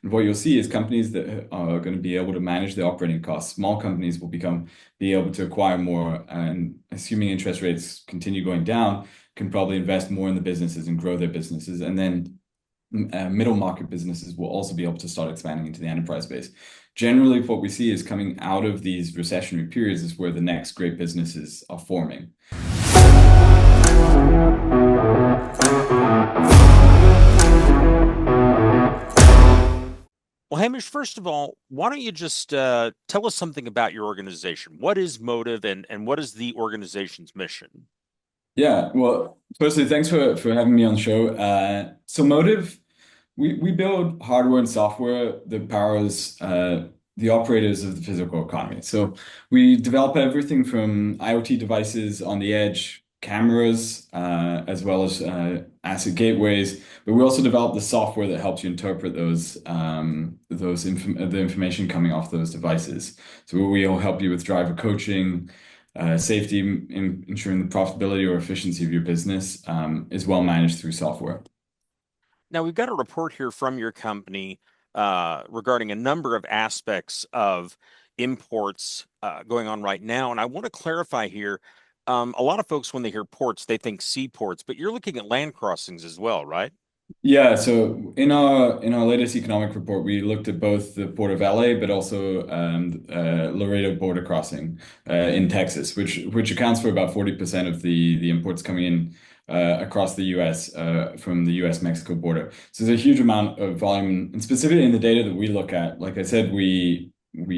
And what you'll see is companies that are going to be able to manage their operating costs. Small companies will be able to acquire more, and assuming interest rates continue going down, can probably invest more in the businesses and grow their businesses. And then middle market businesses will also be able to start expanding into the enterprise space. Generally, what we see is coming out of these recessionary periods is where the next great businesses are forming. Well, Hamish, first of all, why don't you just tell us something about your organization? What is Motive and what is the organization's mission? Yeah, well, firstly, thanks for having me on the show. So Motive, we build hardware and software that powers the operators of the physical economy. So we develop everything from IoT devices on the edge, cameras, as well as asset gateways. But we also develop the software that helps you interpret the information coming off those devices. So we'll help you with driver coaching, safety, ensuring the profitability or efficiency of your business is well managed through software. Now, we've got a report here from your company regarding a number of aspects of imports going on right now. And I want to clarify here, a lot of folks, when they hear ports, they think seaports, but you're looking at land crossings as well, right? Yeah, so in our latest economic report, we looked at both the Port of LA, but also Laredo border crossing in Texas, which accounts for about 40% of the imports coming in across the U.S. From the U.S.-Mexico border. So there's a huge amount of volume, and specifically in the data that we look at, like I said, we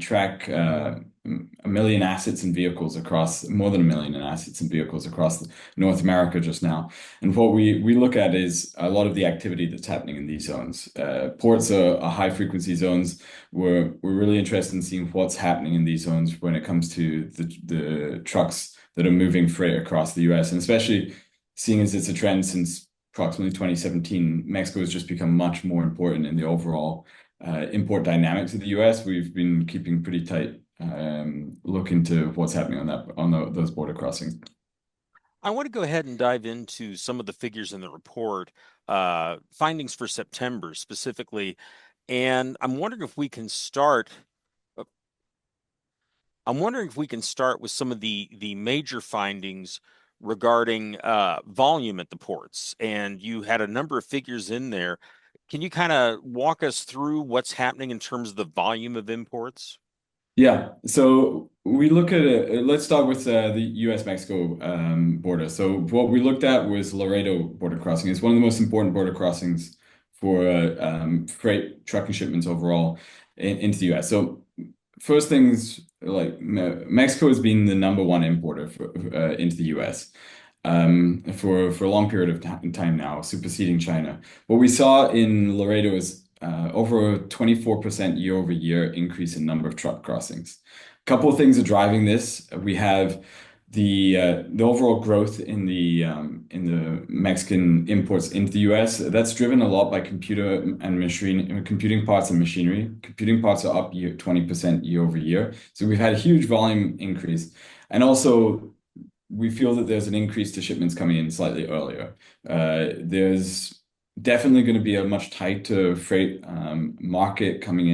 track a million assets and vehicles across more than a million in assets and vehicles across North America just now. And what we look at is a lot of the activity that's happening in these zones. Ports are high frequency zones. We're really interested in seeing what's happening in these zones when it comes to the trucks that are moving freight across the US. And especially seeing as it's a trend since approximately 2017, Mexico has just become much more important in the overall import dynamics of the US. We've been keeping pretty tight look into what's happening on those border crossings. I want to go ahead and dive into some of the figures in the report, findings for September specifically. And uh, I'm wondering if we can start with some of the major findings regarding volume at the ports. And you had a number of figures in there. Can you kind of walk us through what's happening in terms of the volume of imports? Yeah, so we look at it. Let's start with the U.S.-Mexico border. So what we looked at was Laredo border crossing. It's one of the most important border crossings for freight trucking shipments overall into the U.S. So first things like Mexico has been the number one importer into the U.S. For a long period of time now, superseding China. What we saw in Laredo is over a 24% year over year increase in number of truck crossings. A couple of things are driving this. We have the overall growth in the Mexican imports into the US. That's driven a lot by computing parts and machinery. Computing parts are up 20% year over year. So we've had a huge volume increase. And also we feel that there's an increase to shipments coming in slightly earlier. There's definitely going to be a much tighter freight market coming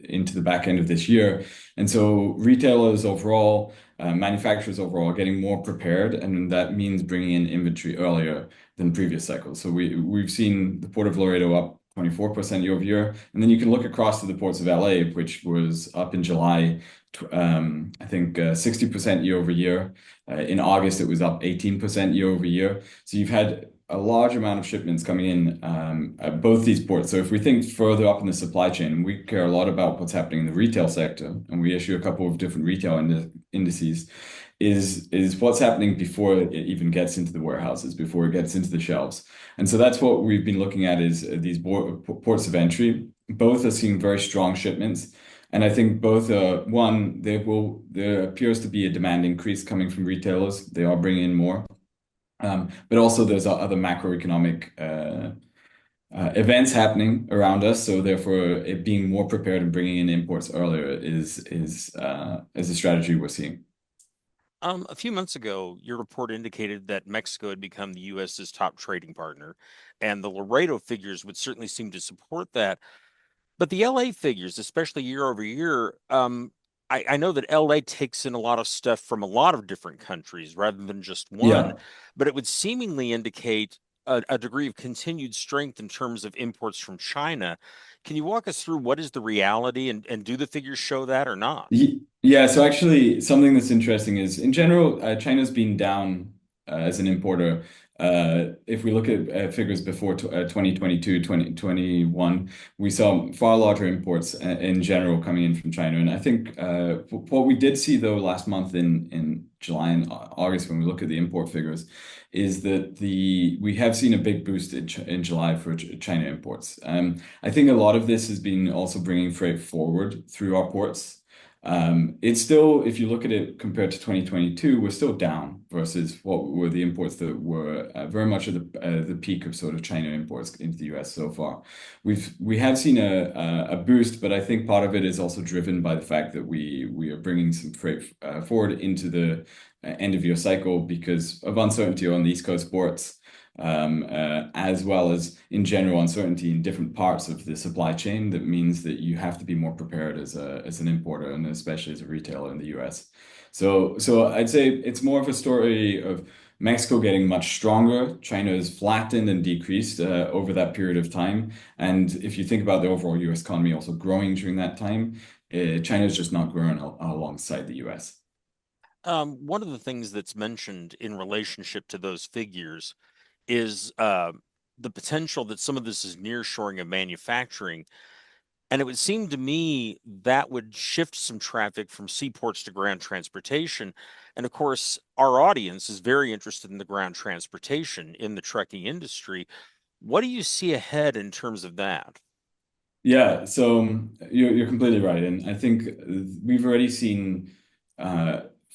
into the back end of this year. And so retailers overall, manufacturers overall are getting more prepared, and that means bringing in inventory earlier than previous cycles. So we've seen the Port of Laredo up 24% year over year. And then you can look across to the ports of LA, which was up in July, I think 60% year over year. In August, it was up 18% year over year. So you've had a large amount of shipments coming in at both these ports. So if we think further up in the supply chain, we care a lot about what's happening in the retail sector, and we issue a couple of different retail indices, is what's happening before it even gets into the warehouses, before it gets into the shelves. And so that's what we've been looking at is these ports of entry. Both are seeing very strong shipments. And I think both, one, there appears to be a demand increase coming from retailers. They are bringing in more. But also there's other macroeconomic events happening around us. So therefore, it being more prepared and bringing in imports earlier is a strategy we're seeing. A few months ago, your report indicated that Mexico had become the US's top trading partner, and the Laredo figures would certainly seem to support that. But the LA figures, especially year over year, I know that LA takes in a lot of stuff from a lot of different countries rather than just one, Yeah. but it would seemingly indicate a degree of continued strength in terms of imports from China. Can you walk us through what is the reality and do the figures show that or not? Yeah, so actually, something that's interesting is in general, China's been down as an importer. If we look at figures before 2022, 2021, we saw far larger imports in general coming in from China. And I think what we did see, though, last month in July and August, when we look at the import figures, is that we have seen a big boost in July for China imports. I think a lot of this has been also bringing freight forward through our ports. It's still, if you look at it compared to 2022, we're still down versus what were the imports that were very much at the peak of sort of China imports into the US so far. We have seen a boost, but I think part of it is also driven by the fact that we are bringing some freight forward into the end of year cycle because of uncertainty on the East Coast ports. As well as in general uncertainty in different parts of the supply chain. That means that you have to be more prepared as an importer and especially as a retailer in the US. So I'd say it's more of a story of Mexico getting much stronger. China has flattened and decreased over that period of time. And if you think about the overall US economy also growing during that time, China's just not growing alongside the US. One of the things that's mentioned in relationship to those figures is the potential that some of this is nearshoring of manufacturing. And it would seem to me that would shift some traffic from seaports to ground transportation. And of course, our audience is very interested in the ground transportation in the trucking industry. What do you see ahead in terms of that? Yeah, so you're completely right, and I think we've already seen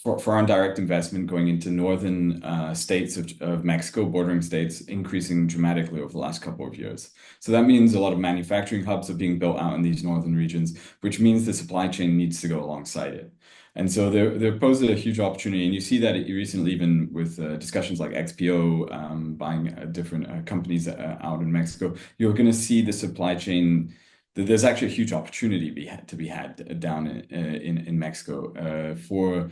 for our direct investment going into northern states of Mexico, bordering states, increasing dramatically over the last couple of years. So that means a lot of manufacturing hubs are being built out in these northern regions, which means the supply chain needs to go alongside it. And so there poses a huge opportunity, and you see that recently even with discussions like XPO buying different companies out in Mexico. You're going to see the supply chain there's actually a huge opportunity to be had down in Mexico for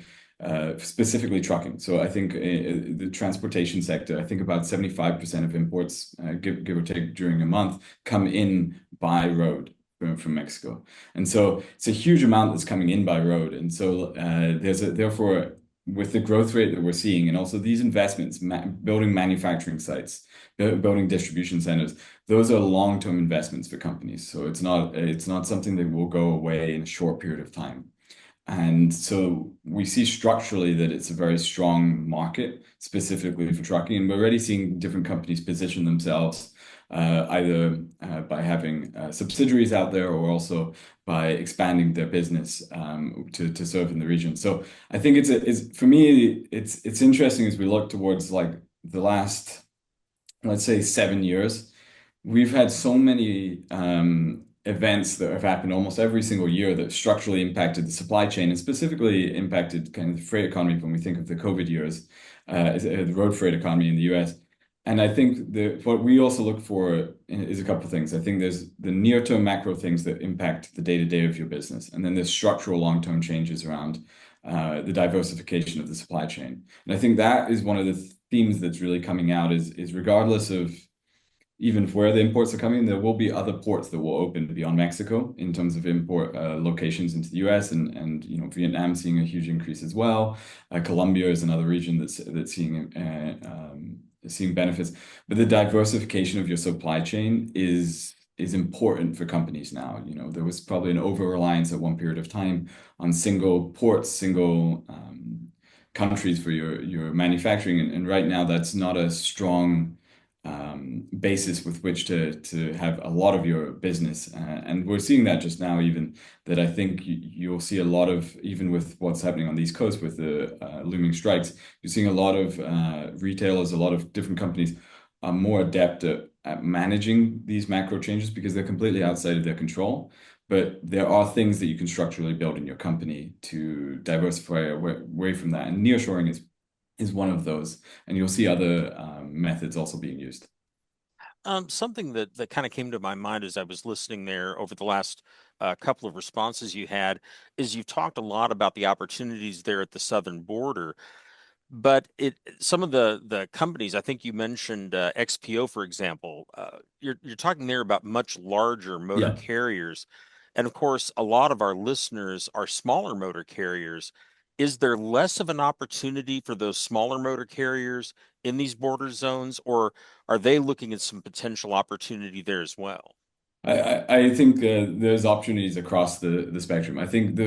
specifically trucking. So I think the transportation sector, I think about 75% of imports, give or take during a month, come in by road from Mexico. And so it's a huge amount that's coming in by road. And so therefore, with the growth rate that we're seeing, and also these investments, building manufacturing sites, building distribution centers, those are long-term investments for companies. So it's not something that will go away in a short period of time. And so we see structurally that it's a very strong market, specifically for trucking. And we're already seeing different companies position themselves either by having subsidiaries out there or also by expanding their business to serve in the region. So I think it's for me, it's interesting as we look towards like the last, let's say, 7 years. We've had so many events that have happened almost every single year that structurally impacted the supply chain and specifically impacted kind of the freight economy when we think of the COVID years, the road freight economy in the US. And I think what we also look for is a couple of things. I think there's the near-term macro things that impact the day-to-day of your business, and then there's structural long-term changes around the diversification of the supply chain. And I think that is one of the themes that's really coming out is regardless of even where the imports are coming, there will be other ports that will open beyond Mexico in terms of import locations into the US and Vietnam seeing a huge increase as well. Colombia is another region that's seeing benefits. But the diversification of your supply chain is important for companies now. There was probably an over-reliance at one period of time on single ports, single countries for your manufacturing. And right now that's not a strong basis with which to have a lot of your business. And we're seeing that just now, even that I think you'll see a lot of, even with what's happening on the East Coast with the looming strikes, you're seeing a lot of retailers, a lot of different companies are more adept at managing these macro changes because they're completely outside of their control. But there are things that you can structurally build in your company to diversify away from that. And nearshoring is one of those. And you'll see other methods also being used. Something that kind of came to my mind as I was listening there over the last couple of responses you had is you've talked a lot about the opportunities there at the southern border. But some of the companies, I think you mentioned XPO, for example, you're talking there about much larger motor Yeah. carriers. And of course, a lot of our listeners are smaller motor carriers. Is there less of an opportunity for those smaller motor carriers in these border zones, or are they looking at some potential opportunity there as well? I think there's opportunities across the spectrum. I think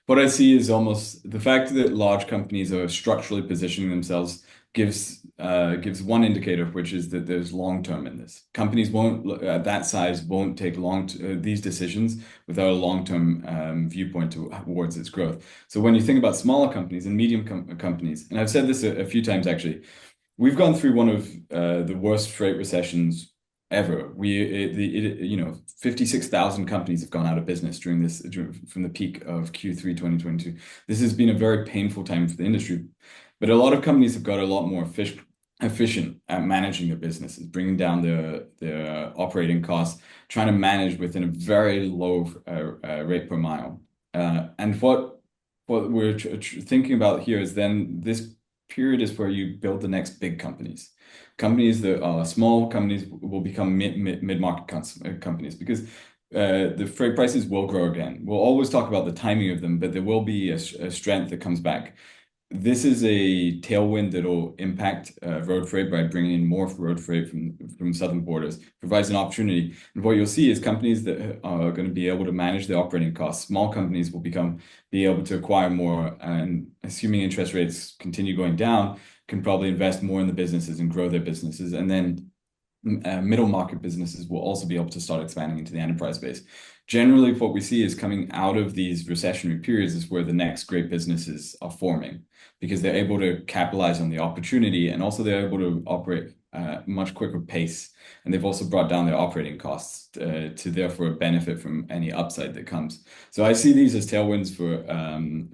what I see is almost the fact that large companies are structurally positioning themselves gives one indicator, which is that there's long term in this. Companies won't at that size won't take these decisions without a long term viewpoint towards its growth. So when you think about smaller companies and medium companies, and I've said this a few times actually, we've gone through one of the worst freight recessions ever. 56,000 companies have gone out of business from the peak of Q3 2022. This has been a very painful time for the industry, but a lot of companies have got a lot more efficient at managing their businesses, bringing down their operating costs, trying to manage within a very low rate per mile. And what we're thinking about here is then this period is where you build the next big companies. Companies that are small companies will become mid-market companies because the freight prices will grow again. We'll always talk about the timing of them, but there will be a strength that comes back. This is a tailwind that will impact road freight by bringing in more road freight from southern borders, provides an opportunity. And what you'll see is companies that are going to be able to manage their operating costs. Small companies will be able to acquire more, and assuming interest rates continue going down, can probably invest more in the businesses and grow their businesses. And then middle market businesses will also be able to start expanding into the enterprise space. Generally, what we see is coming out of these recessionary periods is where the next great businesses are forming because they're able to capitalize on the opportunity and also they're able to operate much quicker pace. And they've also brought down their operating costs to therefore benefit from any upside that comes. So I see these as tailwinds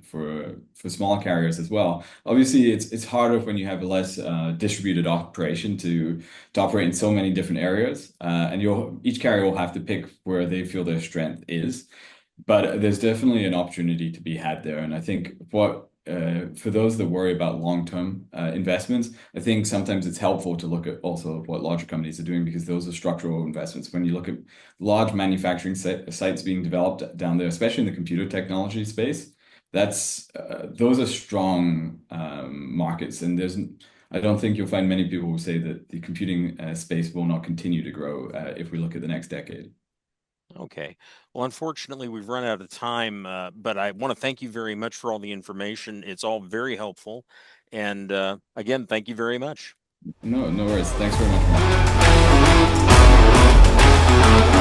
for small carriers as well. Obviously, it's harder when you have a less distributed operation to operate in so many different areas, and each carrier will have to pick where they feel their strength is. But there's definitely an opportunity to be had there, and I think for those that worry about long-term investments, I think sometimes it's helpful to look at also what larger companies are doing because those are structural investments. When you look at large manufacturing sites being developed down there, especially in the computer technology space, those are strong markets, and I don't think you'll find many people who say that the computing space will not continue to grow if we look at the next decade. Okay. Well, unfortunately, we've run out of time, but I want to thank you very much for all the information. It's all very helpful. And again, thank you very much. No, no worries. Thanks very much, Mark.